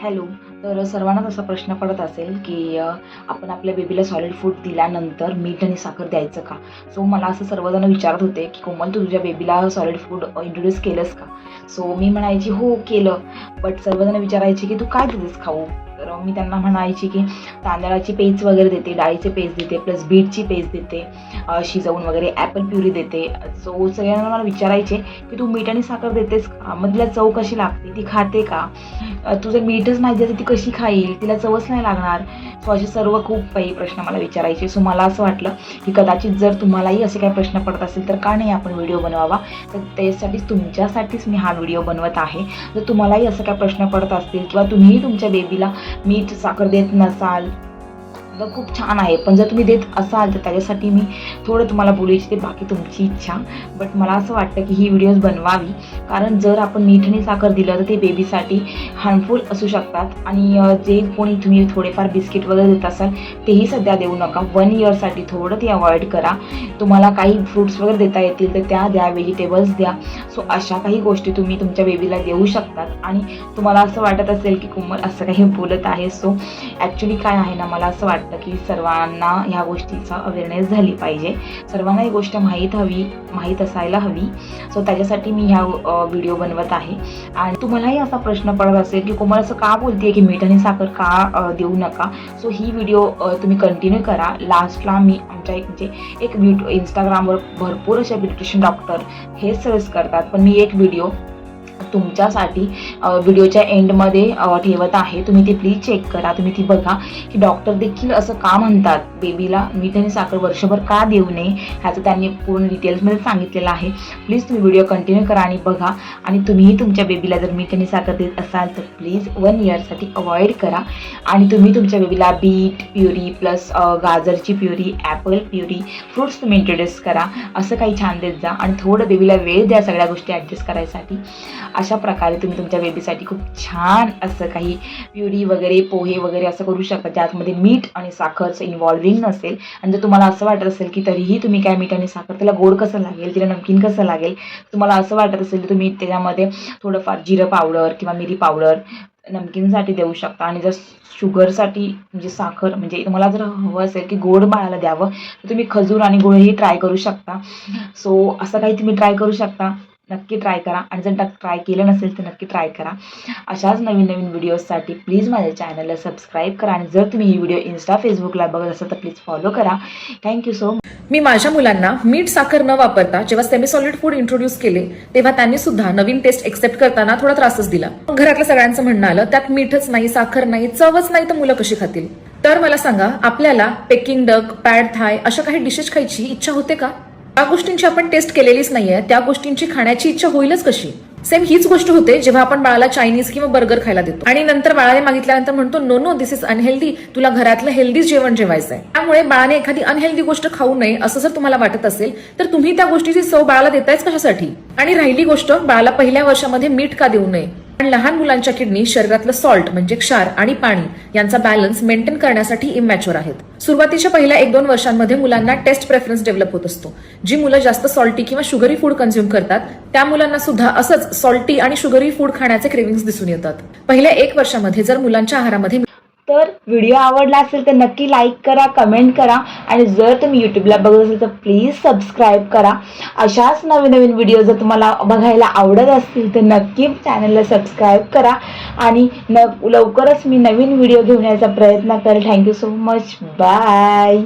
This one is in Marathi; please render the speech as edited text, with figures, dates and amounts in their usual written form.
हॅलो. तर सर्वांनाच असा प्रश्न पडत असेल की आपण आपल्या बेबीला सॉलिड फूड दिल्यानंतर मीठ आणि साखर द्यायचं का? सो मला असं सर्वजण विचारत होते की कोमल, तू तुझ्या बेबीला सॉलिड फूड इंट्रोड्यूस केलंस का? सो मी म्हणायची हो केलं. बट सर्वजण विचारायचे की तू काय देतेस खाऊ? तर मी त्यांना म्हणायची की तांदळाची पेज वगैरे देते, डाळीचे पेज देते, प्लस बीटची पेज देते, शिजवून वगैरे ॲपल प्युरी देते. सो सगळ्यांना मला विचारायचे की तू मीठ आणि साखर देतेस का? मग तिला चव कशी लागते, ती खाते का? तू जर मीठच नाही द्यायचं ती कशी खाईल, तिला चवच नाही लागणार. सो असे सर्व खूप काही प्रश्न मला विचारायचे. सो मला असं वाटलं की कदाचित जर तुम्हालाही असे काही प्रश्न पडत असेल तर का नाही आपण व्हिडिओ बनवावा. तर त्यासाठीच तुमच्यासाठीच मी हा व्हिडिओ बनवत आहे. जर तुम्हालाही असं काही प्रश्न पडत असतील किंवा तुम्हीही तुमच्या बेबीला मीठ साखर देत नसाल तर खूप छान आहे, पण जर तुम्ही देत असाल तर त्याच्यासाठी मी थोडं तुम्हाला बोलू इच्छिते, बाकी तुमची इच्छा. बट मला असं वाटतं की ही व्हिडिओज बनवावी, कारण जर आपण मीठ आणि साखर दिलं तर ते बेबीसाठी हार्मफुल असू शकतात. आणि जे कोणी तुम्ही थोडेफार बिस्किट वगैरे देत असाल तेही सध्या देऊ नका. 1 इयरसाठी थोडं ते अवॉइड करा. तुम्हाला काही फ्रूट्स वगैरे देता येतील तर त्या द्या, व्हेजिटेबल्स द्या. सो अशा काही गोष्टी तुम्ही तुमच्या बेबीला देऊ शकतात. आणि तुम्हाला असं वाटत असेल की कोमल असं काही बोलत आहे, सो ॲक्च्युली काय आहे ना, मला असं वाटतं की सर्वांना ह्या गोष्टीचा अवेअरनेस झाली पाहिजे. सर्वांना ही गोष्ट माहीत असायला हवी. सो त्याच्यासाठी मी ह्या व्हिडिओ बनवत आहे. आणि तुम्हालाही असा प्रश्न पडत असेल की कोमल असं का बोलते की मीठ आणि साखर का देऊ नका. सो ही व्हिडिओ तुम्ही कंटिन्यू करा. लास्टला मी आमच्या एक व्हिडिओ इंस्टाग्रामवर भरपूर अशा ब्युटिशियन डॉक्टर हे सजेस्ट करतात, पण मी एक व्हिडिओ तुमच्यासाठी व्हिडिओच्या एंडमध्ये ठेवत आहे. तुम्ही ती प्लीज चेक करा, तुम्ही ती बघा की डॉक्टर देखील असं का म्हणतात बेबीला मीठ आणि साखर वर्षभर का देऊ नये, ह्याचं त्यांनी पूर्ण डिटेल्समध्ये सांगितलेलं आहे. प्लीज तुम्ही व्हिडिओ कंटिन्यू करा आणि बघा. आणि तुम्हीही तुमच्या बेबीला जर मीठ आणि साखर देत असाल तर प्लीज 1 इयरसाठी अवॉइड करा. आणि तुम्ही तुमच्या बेबीला बीट प्युरी प्लस गाजरची प्युरी, ॲपल प्युरी, फ्रूट्स तुम्ही इंट्रोड्यूस करा. असं काही छान देत जा आणि थोडं बेबीला वेळ द्या सगळ्या गोष्टी ॲडजस्ट करायसाठी. अशा प्रकारे तुम्ही तुमच्या बेबीसाठी खूप छान असं काही प्युरी वगैरे, पोहे वगैरे असं करू शकता ज्यामध्ये मीठ आणि साखरचं इन्व्हॉल्विंग नसेल. आणि जर तुम्हाला असं वाटत असेल की तरीही तुम्ही काय मीठ आणि साखर, तिला गोड कसं लागेल, तिला नमकीन कसं लागेल, तुम्हाला असं वाटत असेल तर तुम्ही त्याच्यामध्ये थोडंफार जिरं पावडर किंवा मिरी पावडर नमकीनसाठी देऊ शकता. आणि जर शुगरसाठी म्हणजे साखर, म्हणजे तुम्हाला जर हवं असेल की गोड बाळाला द्यावं तर तुम्ही खजूर आणि गुळही ट्राय करू शकता. सो असं काही तुम्ही ट्राय करू शकता. नक्की ट्राय करा. आणि जर ट्राय केलं नसेल तर नक्की ट्राय करा. अशाच नवीन नवीन व्हिडिओजसाठी प्लीज माझ्या चॅनलला सबस्क्राईब करा. आणि जर तुम्ही ही व्हिडिओ इंस्टा, फेसबुकला बघत असाल तर प्लीज फॉलो करा. Thank you so much. मी माझ्या मुलांना मीठ साखर न वापरता जेव्हा सेमी सॉलिड फूड इंट्रोड्यूस केले तेव्हा त्यांनी सुद्धा नवीन टेस्ट एक्सेप्ट करताना थोडा त्रासच दिला. घरातल्या सगळ्यांचं म्हणणं आलं त्यात मीठच नाही, साखर नाही, चवच नाही, तर मुलं कशी खातील? तर मला सांगा, आपल्याला पेकिंग डक, पॅड थाय अशा काही डिशेस खायची इच्छा होते का? त्या गोष्टींची आपण टेस्ट केलेलीच नाहीये, त्या गोष्टींची खाण्याची इच्छा होईलच कशी? सेम हीच गोष्ट होते जेव्हा आपण बाळाला चायनीज किंवा बर्गर खायला देतो आणि नंतर बाळाने मागितल्यानंतर म्हणतो no no this is unhealthy, तुला घरातलं हेल्दी जेवण जेवायचंय. त्यामुळे बाळाने एखादी अनहेल्दी गोष्ट खाऊ नये असं जर तुम्हाला वाटत असेल तर तुम्ही त्या गोष्टीची चव बाळाला देतायच कशासाठी? आणि राहिली गोष्ट, बाळाला पहिल्या वर्षामध्ये मीठ का देऊ नये? पण लहान मुलांच्या किडनी शरीरातलं सॉल्ट म्हणजे क्षार आणि पाणी यांचा बॅलन्स मेंटेन करण्यासाठी इमॅच्युअर आहेत. सुरुवातीच्या पहिल्या 1-2 वर्षांमध्ये मुलांना टेस्ट प्रेफरन्स डेव्हलप होत असतो. जी मुलं जास्त सॉल्टी किंवा शुगरी फूड कन्झ्युम करतात त्या मुलांना सुद्धा असंच सॉल्टी आणि शुगरी फूड खाण्याचे क्रेविंग्स दिसून येतात. पहिल्या 1 वर्षामध्ये जर मुलांच्या आहारामध्ये तर व्हिडिओ आवडला असेल तर नक्की लाईक करा, कमेंट करा. आणि जर तुम्ही यूट्यूबला बघत असेल तर प्लीज सबस्क्राईब करा. अशाच नवीन नवीन व्हिडिओ जर तुम्हाला बघायला आवडत असतील तर नक्की चॅनलला सबस्क्राईब करा. आणि लवकरच मी नवीन व्हिडिओ घेऊन यायचा प्रयत्न करेल. Thank you so much. बाय.